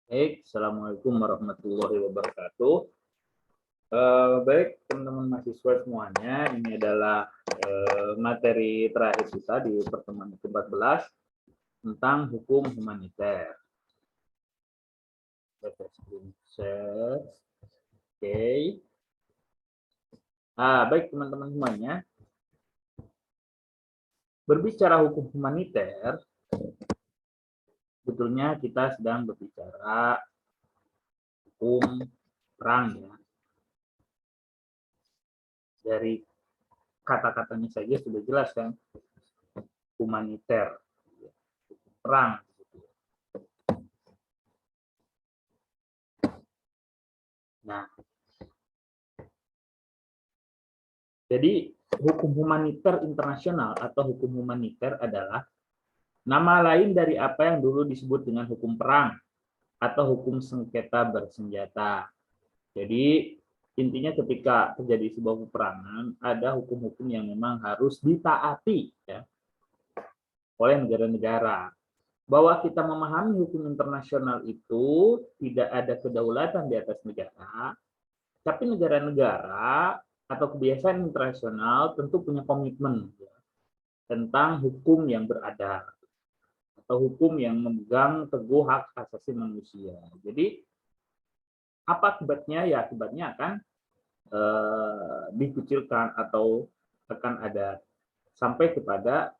Baik, Assalamualaikum warahmatullahi wabarakatuh. Baik, teman-teman mahasiswa semuanya, ini adalah materi terakhir kita di pertemuan ke-14 tentang hukum humaniter. Oke. Baik, teman-teman semuanya, berbicara hukum humaniter, sebetulnya kita sedang berbicara hukum perang, ya. Dari kata-katanya saja sudah jelas kan, humaniter, perang. Nah, jadi hukum humaniter internasional atau hukum humaniter adalah nama lain dari apa yang dulu disebut dengan hukum perang atau hukum sengketa bersenjata. Jadi intinya ketika terjadi sebuah peperangan, ada hukum-hukum yang memang harus ditaati, ya, oleh negara-negara. Bahwa kita memahami hukum internasional itu tidak ada kedaulatan di atas negara, tapi negara-negara atau kebiasaan internasional tentu punya komitmen, ya, tentang hukum yang beradab atau hukum yang memegang teguh hak asasi manusia. Jadi apa akibatnya? Ya akibatnya akan dikucilkan atau akan ada sampai kepada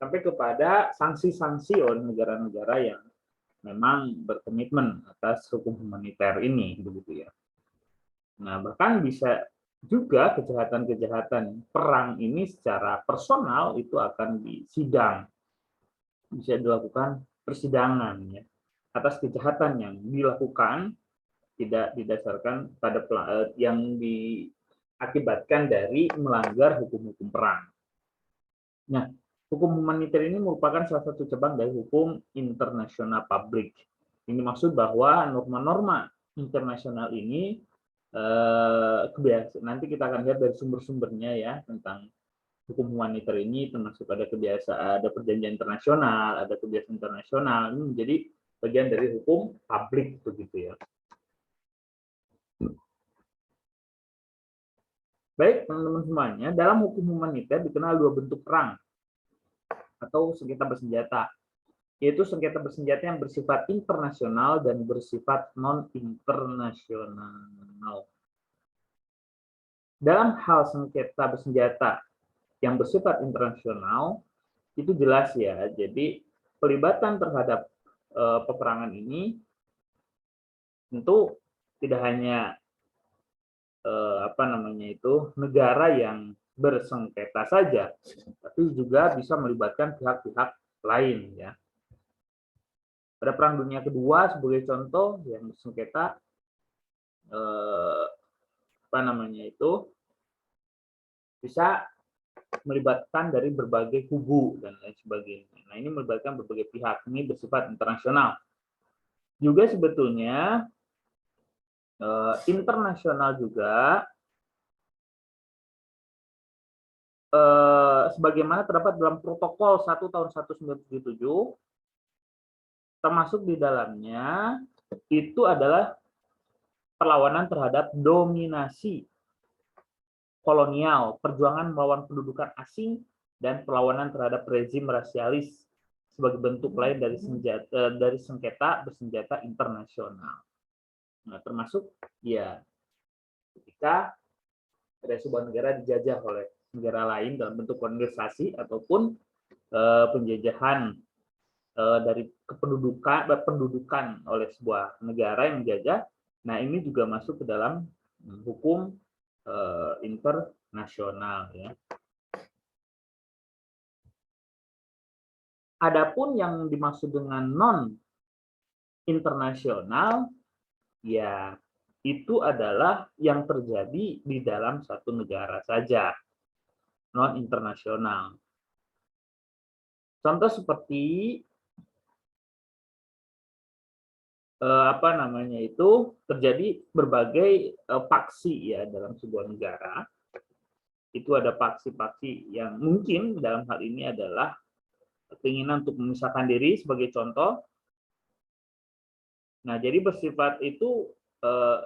sampai kepada sanksi-sanksi oleh negara-negara yang memang berkomitmen atas hukum humaniter ini, begitu ya. Nah, bahkan bisa juga kejahatan-kejahatan perang ini secara personal itu akan disidang, bisa dilakukan persidangan, ya, atas kejahatan yang dilakukan tidak didasarkan pada yang diakibatkan dari melanggar hukum-hukum perang. Nah, hukum humaniter ini merupakan salah satu cabang dari hukum internasional publik. Ini maksud bahwa norma-norma internasional ini nanti kita akan lihat dari sumber-sumbernya, ya, tentang hukum humaniter ini, termasuk ada kebiasaan, ada perjanjian internasional, ada kebiasaan internasional, ini menjadi bagian dari hukum publik, begitu ya. Baik, teman-teman semuanya, dalam hukum humaniter dikenal dua bentuk perang atau sengketa bersenjata, yaitu sengketa bersenjata yang bersifat internasional dan bersifat non-internasional. Dalam hal sengketa bersenjata yang bersifat internasional, itu jelas, ya, jadi pelibatan terhadap peperangan ini tentu tidak hanya negara yang bersengketa saja, tapi juga bisa melibatkan pihak-pihak lain, ya. Pada Perang Dunia Kedua sebagai contoh yang bersengketa bisa melibatkan dari berbagai kubu dan lain sebagainya. Nah, ini melibatkan berbagai pihak, ini bersifat internasional. Juga sebetulnya internasional juga sebagaimana terdapat dalam Protokol 1 tahun 1977, termasuk di dalamnya itu adalah perlawanan terhadap dominasi kolonial, perjuangan melawan pendudukan asing, dan perlawanan terhadap rezim rasialis sebagai bentuk lain dari sengketa bersenjata internasional. Nah, termasuk ya ketika ada sebuah negara dijajah oleh negara lain dalam bentuk kolonisasi ataupun penjajahan dari pendudukan oleh sebuah negara yang menjajah. Nah, ini juga masuk ke dalam hukum internasional, ya. Adapun yang dimaksud dengan non internasional, ya itu adalah yang terjadi di dalam satu negara saja, non internasional. Contoh seperti terjadi berbagai paksi, ya, dalam sebuah negara. Itu ada paksi-paksi yang mungkin dalam hal ini adalah keinginan untuk memisahkan diri sebagai contoh, Nah, jadi bersifat itu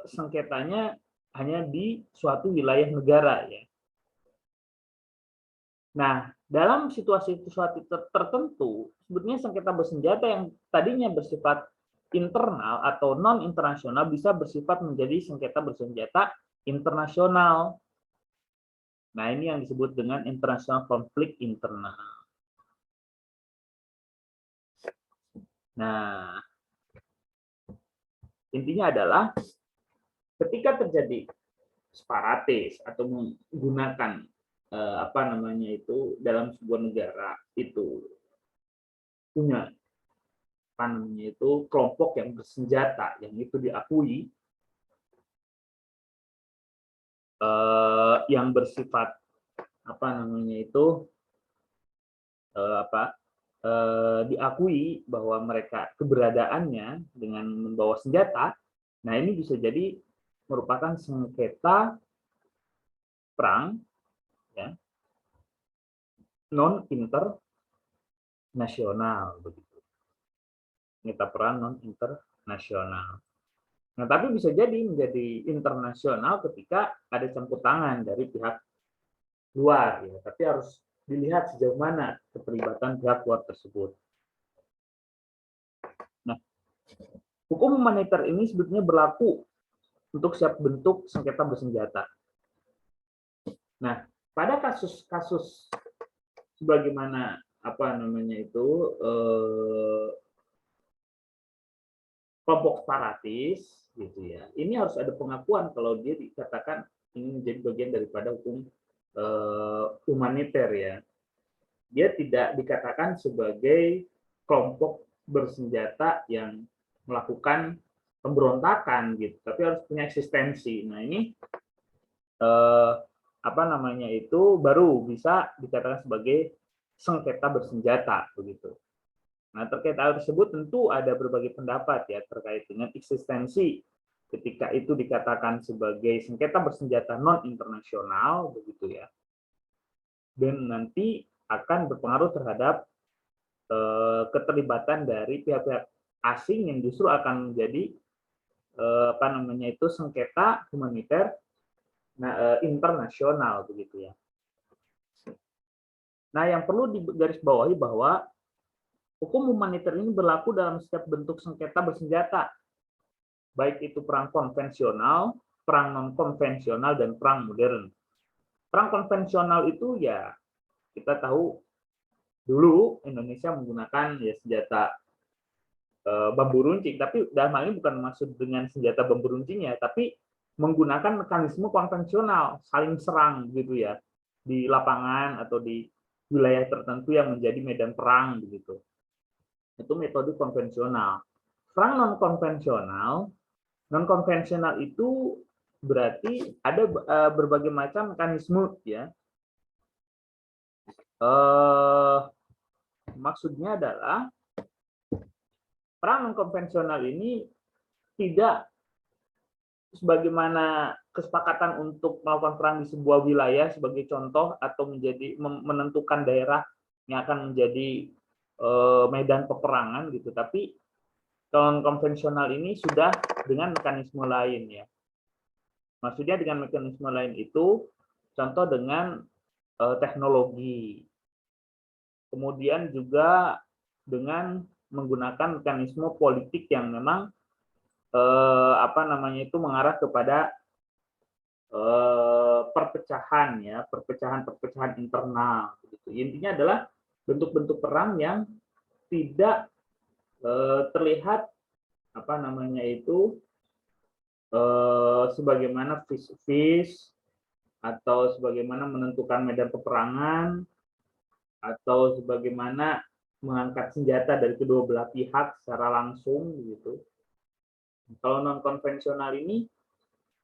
sengketanya hanya di suatu wilayah negara ya. Nah, dalam situasi-situasi tertentu, sebetulnya sengketa bersenjata yang tadinya bersifat internal atau non internasional bisa bersifat menjadi sengketa bersenjata internasional. Nah, ini yang disebut dengan international konflik internal. Nah, intinya adalah ketika terjadi separatis atau menggunakan apa namanya itu dalam sebuah negara itu punya apa namanya itu kelompok yang bersenjata yang itu diakui yang bersifat apa namanya itu diakui bahwa mereka keberadaannya dengan membawa senjata. Nah, ini bisa jadi merupakan sengketa perang ya, non internasional begitu. Sengketa perang non internasional. Nah, tapi bisa jadi menjadi internasional ketika ada campur tangan dari pihak luar ya, tapi harus dilihat sejauh mana keterlibatan pihak luar tersebut. Nah, hukum humaniter ini sebetulnya berlaku untuk setiap bentuk sengketa bersenjata. Nah, pada kasus-kasus sebagaimana apa namanya itu kelompok separatis gitu ya, ini harus ada pengakuan kalau dia dikatakan ini menjadi bagian daripada hukum humaniter ya. Dia tidak dikatakan sebagai kelompok bersenjata yang melakukan pemberontakan gitu, tapi harus punya eksistensi. Nah, ini apa namanya itu baru bisa dikatakan sebagai sengketa bersenjata begitu. Nah, terkait hal tersebut tentu ada berbagai pendapat ya terkait dengan eksistensi ketika itu dikatakan sebagai sengketa bersenjata non internasional begitu ya. Dan nanti akan berpengaruh terhadap keterlibatan dari pihak-pihak asing yang justru akan menjadi apa namanya itu sengketa humaniter internasional begitu ya. Nah, yang perlu digarisbawahi bahwa hukum humaniter ini berlaku dalam setiap bentuk sengketa bersenjata, baik itu perang konvensional, perang non-konvensional, dan perang modern. Perang konvensional itu ya kita tahu dulu Indonesia menggunakan ya senjata bambu runcing, tapi dalam hal ini bukan maksud dengan senjata bambu runcingnya, tapi menggunakan mekanisme konvensional, saling serang gitu ya, di lapangan atau di wilayah tertentu yang menjadi medan perang begitu. Itu metode konvensional. Perang non-konvensional itu berarti ada berbagai macam mekanisme ya. Maksudnya adalah perang non-konvensional ini tidak sebagaimana kesepakatan untuk melakukan perang di sebuah wilayah sebagai contoh atau menjadi menentukan daerah yang akan menjadi medan peperangan gitu, tapi kalau konvensional ini sudah dengan mekanisme lain ya. Maksudnya dengan mekanisme lain itu contoh dengan teknologi. Kemudian juga dengan menggunakan mekanisme politik yang memang apa namanya itu mengarah kepada perpecahan ya, perpecahan internal gitu. Intinya adalah bentuk-bentuk perang yang tidak terlihat apa namanya itu sebagaimana vis-vis atau sebagaimana menentukan medan peperangan atau sebagaimana mengangkat senjata dari kedua belah pihak secara langsung gitu. Kalau non konvensional ini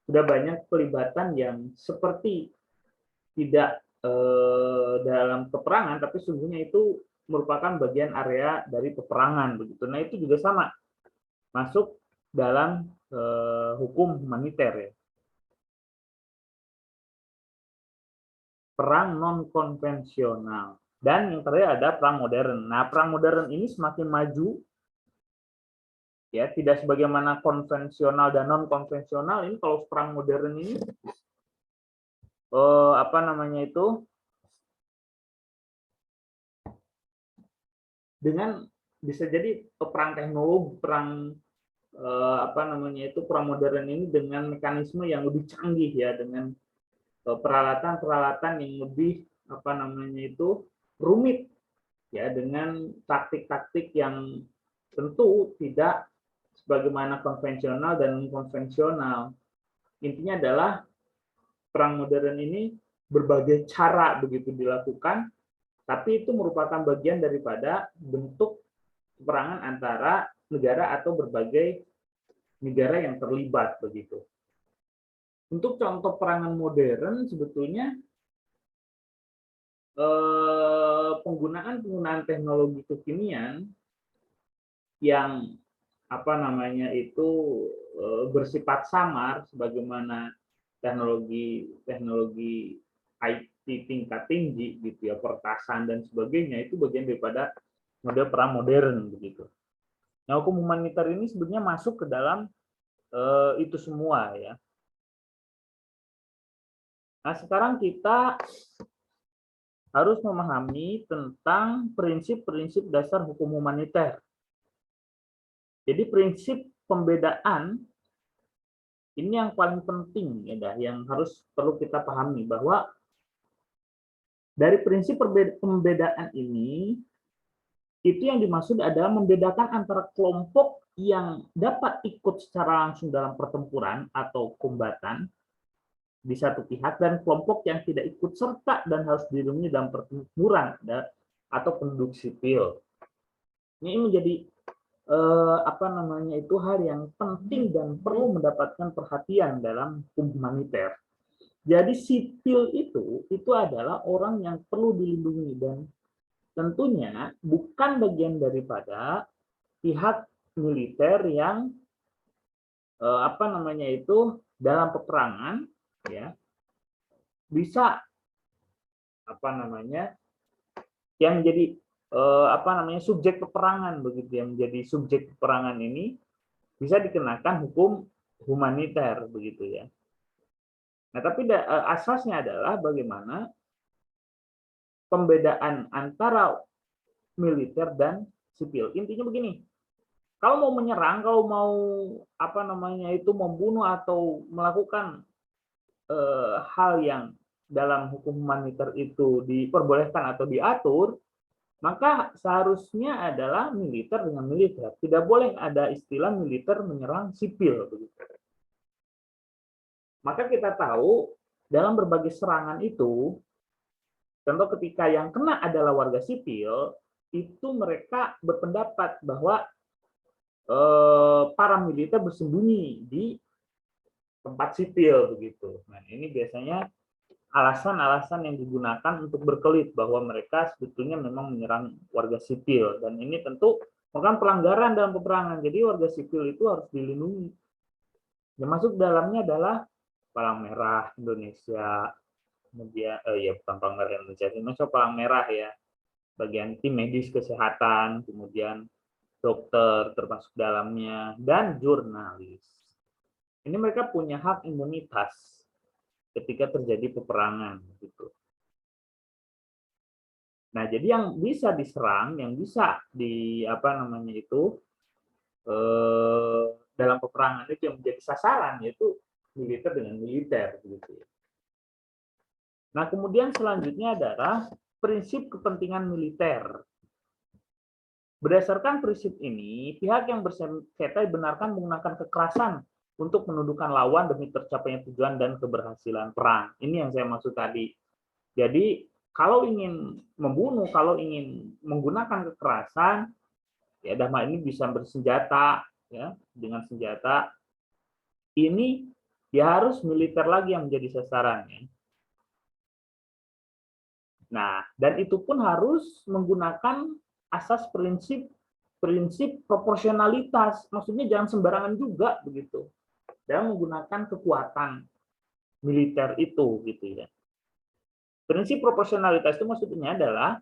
sudah banyak pelibatan yang seperti tidak dalam peperangan, tapi sesungguhnya itu merupakan bagian area dari peperangan begitu. Nah, itu juga sama masuk dalam hukum humaniter ya. Perang non konvensional dan yang terakhir ada perang modern. Nah, perang modern ini semakin maju Ya, tidak sebagaimana konvensional dan non konvensional. Ini kalau perang modern ini apa namanya itu, dengan bisa jadi perang teknologi, perang apa namanya itu, perang modern ini dengan mekanisme yang lebih canggih ya, dengan peralatan-peralatan yang lebih apa namanya itu rumit ya, dengan taktik-taktik yang tentu tidak sebagaimana konvensional dan non konvensional. Intinya adalah perang modern ini berbagai cara begitu dilakukan, tapi itu merupakan bagian daripada bentuk peperangan antara negara atau berbagai negara yang terlibat begitu. Untuk contoh perangan modern sebetulnya penggunaan teknologi kekinian yang apa namanya itu bersifat samar, sebagaimana teknologi IT tingkat tinggi gitu ya, pertasan dan sebagainya, itu bagian daripada model perang modern begitu. Nah, hukum humaniter ini sebenarnya masuk ke dalam itu semua ya. Nah, sekarang kita harus memahami tentang prinsip-prinsip dasar hukum humaniter. Jadi prinsip pembedaan ini yang paling penting ya, yang harus perlu kita pahami, bahwa dari prinsip pembedaan ini, itu yang dimaksud adalah membedakan antara kelompok yang dapat ikut secara langsung dalam pertempuran atau kombatan di satu pihak, dan kelompok yang tidak ikut serta dan harus dilindungi dalam pertempuran atau penduduk sipil. Ini menjadi apa namanya itu hal yang penting dan perlu mendapatkan perhatian dalam hukum humaniter. Jadi sipil itu adalah orang yang perlu dilindungi, dan tentunya bukan bagian daripada pihak militer yang apa namanya itu dalam peperangan ya bisa apa namanya yang menjadi apa namanya subjek peperangan begitu ya, menjadi subjek peperangan ini bisa dikenakan hukum humaniter begitu ya. Nah, tapi asasnya adalah bagaimana pembedaan antara militer dan sipil. Intinya begini, kalau mau menyerang, kalau mau apa namanya itu membunuh atau melakukan hal yang dalam hukum humaniter itu diperbolehkan atau diatur, maka seharusnya adalah militer dengan militer. Tidak boleh ada istilah militer menyerang sipil begitu. Maka kita tahu dalam berbagai serangan itu, contoh ketika yang kena adalah warga sipil, itu mereka berpendapat bahwa para militer bersembunyi di tempat sipil begitu. Nah, ini biasanya alasan-alasan yang digunakan untuk berkelit bahwa mereka sebetulnya memang menyerang warga sipil, dan ini tentu merupakan pelanggaran dalam peperangan. Jadi warga sipil itu harus dilindungi. Yang masuk dalamnya adalah Palang Merah Indonesia, kemudian ya bukan Palang Merah Indonesia, Indonesia Palang Merah ya, bagian tim medis kesehatan, kemudian dokter termasuk dalamnya, dan jurnalis. Ini mereka punya hak imunitas ketika terjadi peperangan gitu. Nah, jadi yang bisa diserang, yang bisa di apa namanya itu dalam peperangan itu yang menjadi sasaran yaitu militer dengan militer gitu. Nah, kemudian selanjutnya adalah prinsip kepentingan militer. Berdasarkan prinsip ini, pihak yang bersengketa dibenarkan menggunakan kekerasan untuk menundukkan lawan demi tercapainya tujuan dan keberhasilan perang. Ini yang saya maksud tadi. Jadi, kalau ingin membunuh, kalau ingin menggunakan kekerasan, ya dalam hal ini bisa bersenjata, ya dengan senjata, ini ya harus militer lagi yang menjadi sasarannya. Nah, dan itu pun harus menggunakan asas prinsip proporsionalitas. Maksudnya jangan sembarangan juga begitu dalam menggunakan kekuatan militer itu gitu ya. Prinsip proporsionalitas itu maksudnya adalah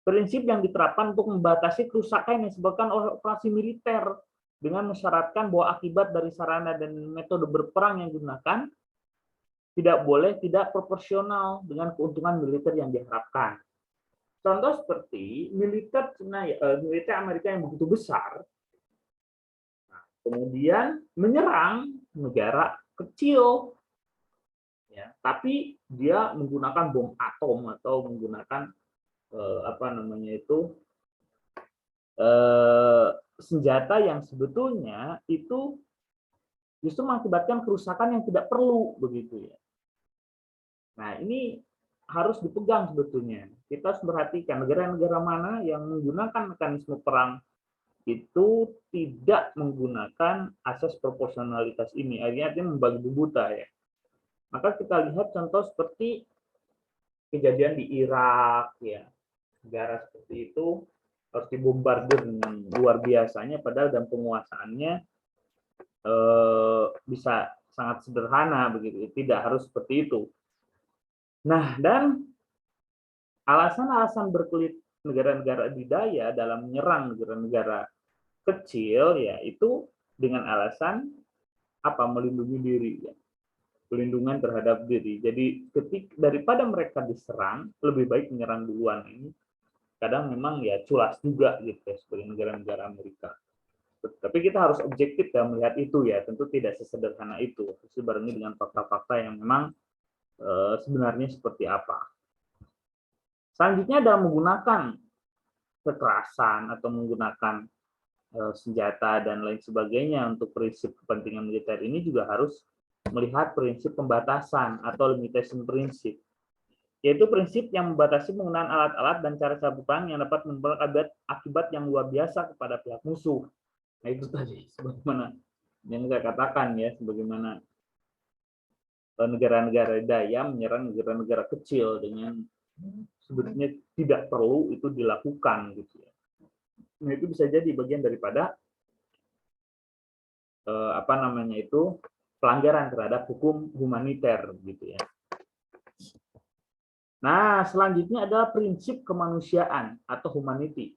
prinsip yang diterapkan untuk membatasi kerusakan yang disebabkan oleh operasi militer. dengan mensyaratkan bahwa akibat dari sarana dan metode berperang yang digunakan tidak boleh tidak proporsional dengan keuntungan militer yang diharapkan. Contoh seperti militer Amerika yang begitu besar, kemudian menyerang negara kecil, ya, tapi dia menggunakan bom atom atau menggunakan senjata yang sebetulnya itu justru mengakibatkan kerusakan yang tidak perlu, begitu ya. Nah, ini harus dipegang sebetulnya. Kita harus perhatikan negara-negara mana yang menggunakan mekanisme perang itu tidak menggunakan asas proporsionalitas ini. Artinya membagi buta ya. Maka kita lihat contoh seperti kejadian di Irak ya. Negara seperti itu harus dibombardir dengan luar biasanya, padahal dalam penguasaannya bisa sangat sederhana begitu. Tidak harus seperti itu. Nah, dan alasan-alasan berkelit negara-negara adidaya dalam menyerang negara-negara kecil yaitu dengan alasan melindungi diri ya. Pelindungan terhadap diri. Jadi daripada mereka diserang, lebih baik menyerang duluan. Ini kadang memang ya culas juga gitu ya, sebagai negara-negara Amerika. Tapi kita harus objektif dalam melihat itu ya, tentu tidak sesederhana itu. Harus dibarengi dengan fakta-fakta yang memang sebenarnya seperti apa. Selanjutnya dalam menggunakan kekerasan atau menggunakan senjata dan lain sebagainya untuk prinsip kepentingan militer ini juga harus melihat prinsip pembatasan atau limitation prinsip, yaitu prinsip yang membatasi penggunaan alat-alat dan cara-cara berperang yang dapat membawa akibat yang luar biasa kepada pihak musuh. Nah, itu tadi sebagaimana yang saya katakan ya, sebagaimana negara-negara daya menyerang negara-negara kecil dengan sebetulnya tidak perlu itu dilakukan gitu ya. Nah, itu bisa jadi bagian daripada pelanggaran terhadap hukum humaniter gitu ya. Nah, selanjutnya adalah prinsip kemanusiaan atau humanity.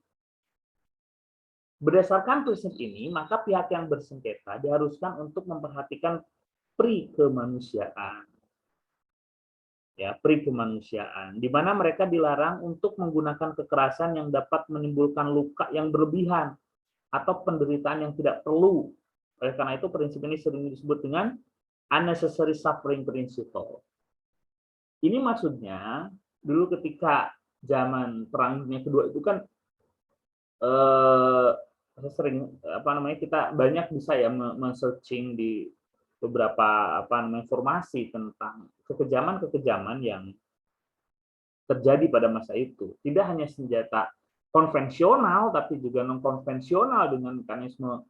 Berdasarkan prinsip ini, maka pihak yang bersengketa diharuskan untuk memperhatikan pri kemanusiaan. Ya, pri kemanusiaan, di mana mereka dilarang untuk menggunakan kekerasan yang dapat menimbulkan luka yang berlebihan atau penderitaan yang tidak perlu. Oleh karena itu, prinsip ini sering disebut dengan unnecessary suffering principle. Ini maksudnya, dulu ketika zaman Perang Dunia Kedua itu kan kita banyak bisa ya men-searching di beberapa informasi tentang kekejaman-kekejaman yang terjadi pada masa itu. Tidak hanya senjata konvensional, tapi juga non-konvensional dengan mekanisme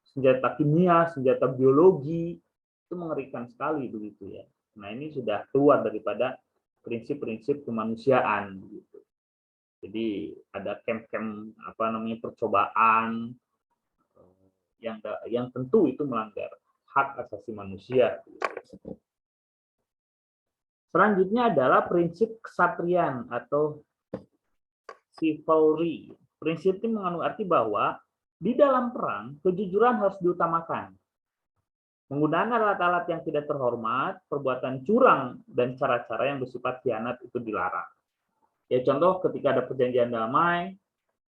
senjata kimia, senjata biologi, itu mengerikan sekali begitu ya. Nah, ini sudah keluar daripada prinsip-prinsip kemanusiaan begitu. Jadi ada camp-camp percobaan yang tentu itu melanggar hak asasi manusia. Selanjutnya adalah prinsip kesatrian atau chivalry. Prinsip ini mengandung arti bahwa di dalam perang kejujuran harus diutamakan. Penggunaan alat-alat yang tidak terhormat, perbuatan curang, dan cara-cara yang bersifat khianat itu dilarang. Ya, contoh ketika ada perjanjian damai,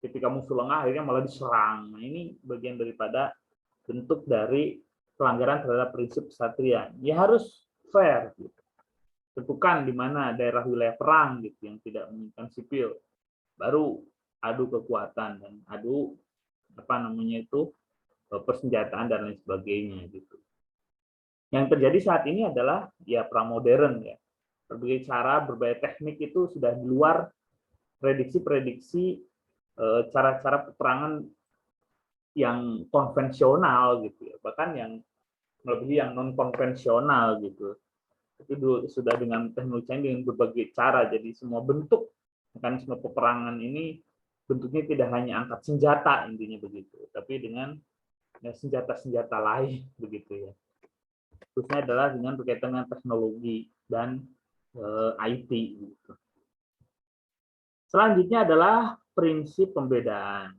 ketika musuh lengah akhirnya malah diserang. Nah, ini bagian daripada bentuk dari pelanggaran terhadap prinsip kesatria. Ya harus fair, gitu. Tentukan di mana daerah wilayah perang gitu yang tidak menginginkan sipil, baru adu kekuatan dan adu persenjataan dan lain sebagainya gitu. Yang terjadi saat ini adalah ya pramodern ya. Berbagai cara, berbagai teknik itu sudah di luar prediksi-prediksi cara-cara peperangan yang konvensional gitu ya. Bahkan yang melebihi yang non konvensional gitu. Itu sudah dengan teknologi dengan berbagai cara, jadi semua bentuk mekanisme peperangan ini bentuknya tidak hanya angkat senjata intinya begitu, tapi dengan senjata-senjata lain begitu ya. Khususnya adalah dengan berkaitan dengan teknologi dan IT. Gitu. Selanjutnya adalah prinsip pembedaan.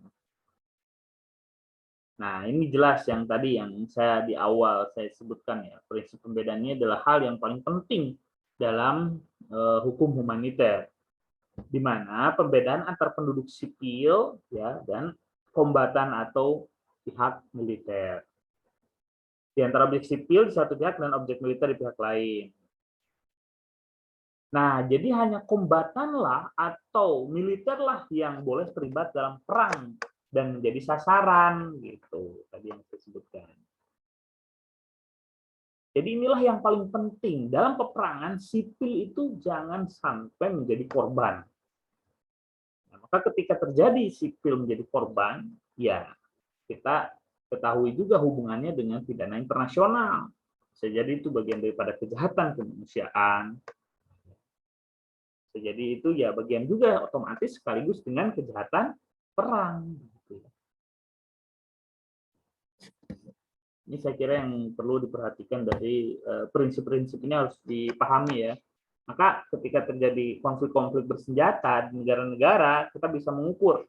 Nah, ini jelas yang tadi yang saya di awal saya sebutkan ya, prinsip pembedaannya adalah hal yang paling penting dalam hukum humaniter, di mana pembedaan antar penduduk sipil ya dan kombatan atau pihak militer. Di antara objek sipil di satu pihak dan objek militer di pihak lain. Nah, jadi hanya kombatanlah atau militerlah yang boleh terlibat dalam perang dan menjadi sasaran gitu tadi yang saya sebutkan. Jadi inilah yang paling penting dalam peperangan, sipil itu jangan sampai menjadi korban. Nah, maka ketika terjadi sipil menjadi korban, ya kita ketahui juga hubungannya dengan pidana internasional. Bisa jadi itu bagian daripada kejahatan kemanusiaan. Jadi itu ya bagian juga otomatis sekaligus dengan kejahatan perang. Ini saya kira yang perlu diperhatikan dari prinsip-prinsip ini harus dipahami ya. Maka ketika terjadi konflik-konflik bersenjata di negara-negara, kita bisa mengukur.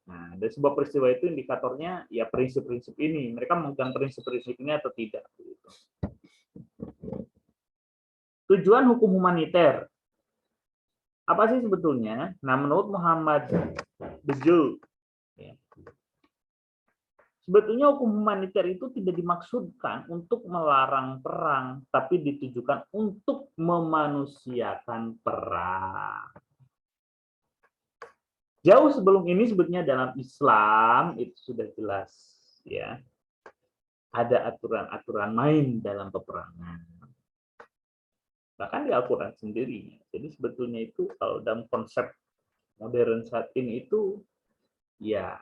Nah, dari sebuah peristiwa itu indikatornya ya prinsip-prinsip ini. Mereka memegang prinsip-prinsip ini atau tidak. Tujuan hukum humaniter. Apa sih sebetulnya? Nah, menurut Muhammad Bejul, ya, sebetulnya hukum humaniter itu tidak dimaksudkan untuk melarang perang, tapi ditujukan untuk memanusiakan perang. Jauh sebelum ini sebetulnya dalam Islam itu sudah jelas ya. Ada aturan-aturan main dalam peperangan. Bahkan di Al-Qur'an sendiri. Jadi sebetulnya itu kalau dalam konsep modern saat ini itu ya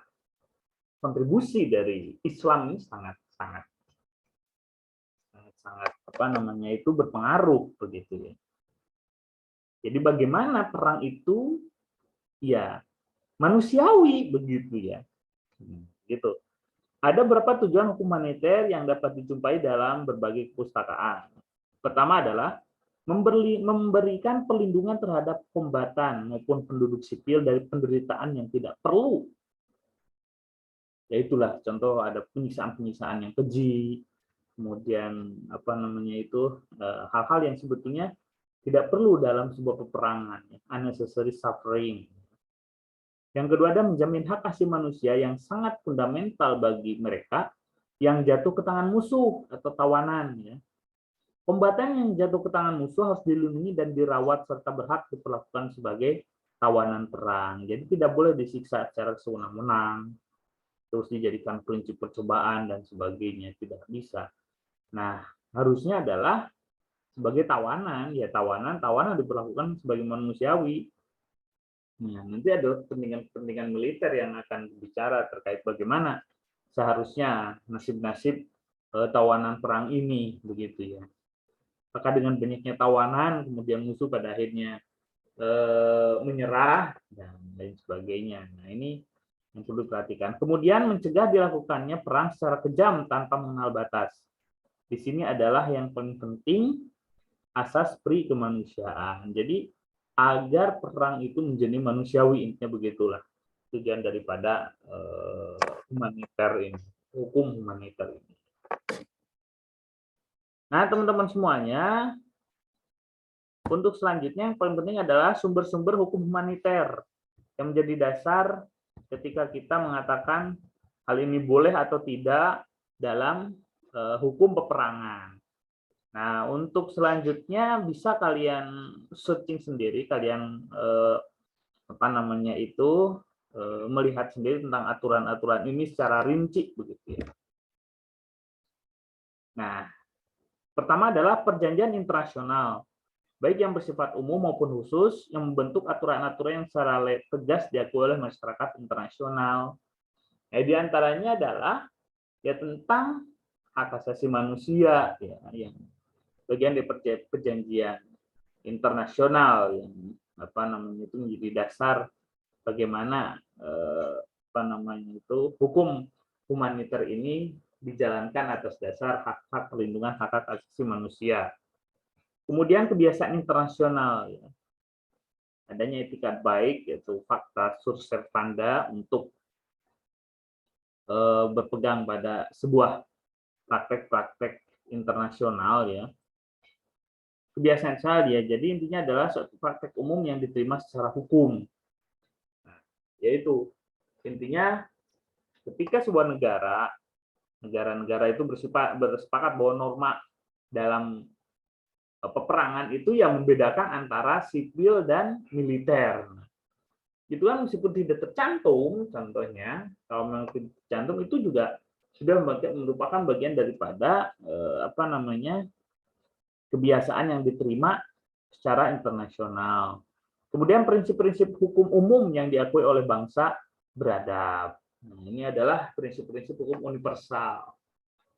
kontribusi dari Islam ini sangat apa namanya itu berpengaruh begitu ya. Jadi bagaimana perang itu ya manusiawi begitu ya. Gitu. Ada beberapa tujuan hukum humaniter yang dapat dijumpai dalam berbagai perpustakaan. Pertama adalah memberikan perlindungan terhadap kombatan maupun penduduk sipil dari penderitaan yang tidak perlu. Ya itulah contoh ada penyiksaan-penyiksaan yang keji, kemudian apa namanya itu hal-hal yang sebetulnya tidak perlu dalam sebuah peperangan, unnecessary suffering. Yang kedua ada menjamin hak asasi manusia yang sangat fundamental bagi mereka yang jatuh ke tangan musuh atau tawanan. Ya. Kombatan yang jatuh ke tangan musuh harus dilindungi dan dirawat serta berhak diperlakukan sebagai tawanan perang. Jadi tidak boleh disiksa secara sewenang-wenang, terus dijadikan prinsip percobaan dan sebagainya, tidak bisa. Nah, harusnya adalah sebagai tawanan, ya tawanan diperlakukan sebagai manusiawi. Nah, nanti ada kepentingan militer yang akan bicara terkait bagaimana seharusnya nasib-nasib tawanan perang ini, begitu ya. Maka dengan banyaknya tawanan, kemudian musuh pada akhirnya menyerah dan lain sebagainya. Nah, ini yang perlu diperhatikan. Kemudian mencegah dilakukannya perang secara kejam tanpa mengenal batas. Di sini adalah yang paling penting asas pri kemanusiaan. Jadi agar perang itu menjadi manusiawi, intinya begitulah tujuan daripada humaniter ini, hukum humaniter ini. Nah, teman-teman semuanya, untuk selanjutnya yang paling penting adalah sumber-sumber hukum humaniter yang menjadi dasar ketika kita mengatakan hal ini boleh atau tidak dalam hukum peperangan. Nah, untuk selanjutnya bisa kalian searching sendiri, kalian apa namanya itu melihat sendiri tentang aturan-aturan ini secara rinci begitu ya. Nah, pertama adalah perjanjian internasional, baik yang bersifat umum maupun khusus, yang membentuk aturan-aturan yang secara tegas diakui oleh masyarakat internasional. Nah, di antaranya adalah ya tentang hak asasi manusia, ya, yang bagian dari perjanjian internasional yang apa namanya itu menjadi dasar bagaimana apa namanya itu hukum humaniter ini dijalankan atas dasar hak-hak perlindungan hak-hak asasi manusia. Kemudian kebiasaan internasional, ya. Adanya etikat baik yaitu fakta sur servanda untuk berpegang pada sebuah praktek-praktek internasional ya. Kebiasaan saya, jadi intinya adalah suatu praktek umum yang diterima secara hukum. Nah, yaitu intinya ketika sebuah negara-negara itu bersepakat bahwa norma dalam peperangan itu yang membedakan antara sipil dan militer. Itu kan meskipun tidak tercantum, contohnya kalau memang tidak tercantum itu juga sudah merupakan bagian daripada kebiasaan yang diterima secara internasional. Kemudian prinsip-prinsip hukum umum yang diakui oleh bangsa beradab. Nah, ini adalah prinsip-prinsip hukum universal.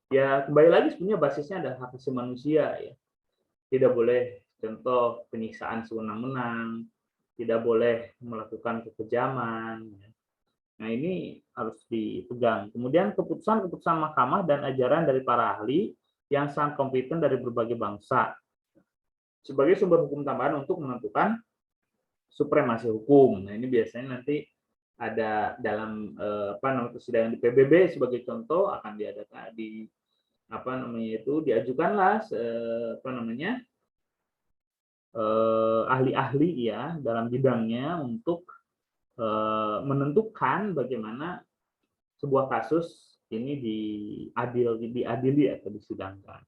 Ya, kembali lagi sebenarnya basisnya adalah hak asasi manusia ya. Tidak boleh contoh penyiksaan sewenang-wenang, tidak boleh melakukan kekejaman. Nah, ini harus dipegang. Kemudian keputusan-keputusan mahkamah dan ajaran dari para ahli yang sangat kompeten dari berbagai bangsa sebagai sumber hukum tambahan untuk menentukan supremasi hukum. Nah, ini biasanya nanti ada dalam persidangan di PBB sebagai contoh akan diadakan diajukanlah ahli-ahli ya dalam bidangnya untuk menentukan bagaimana sebuah kasus ini diadili atau disidangkan.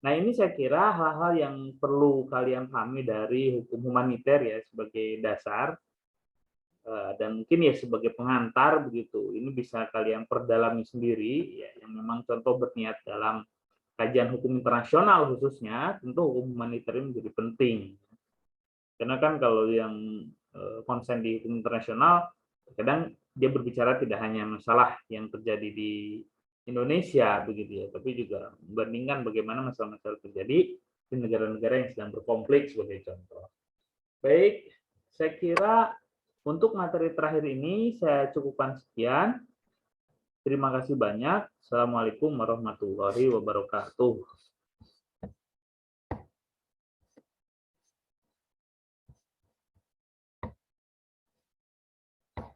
Nah, ini saya kira hal-hal yang perlu kalian pahami dari hukum humaniter ya sebagai dasar dan mungkin ya sebagai pengantar begitu. Ini bisa kalian perdalami sendiri ya yang memang contoh berniat dalam kajian hukum internasional khususnya, tentu hukum humaniter ini menjadi penting. Karena kan kalau yang konsen di hukum internasional kadang dia berbicara tidak hanya masalah yang terjadi di Indonesia begitu ya, tapi juga membandingkan bagaimana masalah-masalah terjadi di negara-negara yang sedang berkonflik sebagai contoh. Baik, saya kira untuk materi terakhir ini saya cukupkan sekian. Terima kasih banyak. Assalamualaikum warahmatullahi wabarakatuh.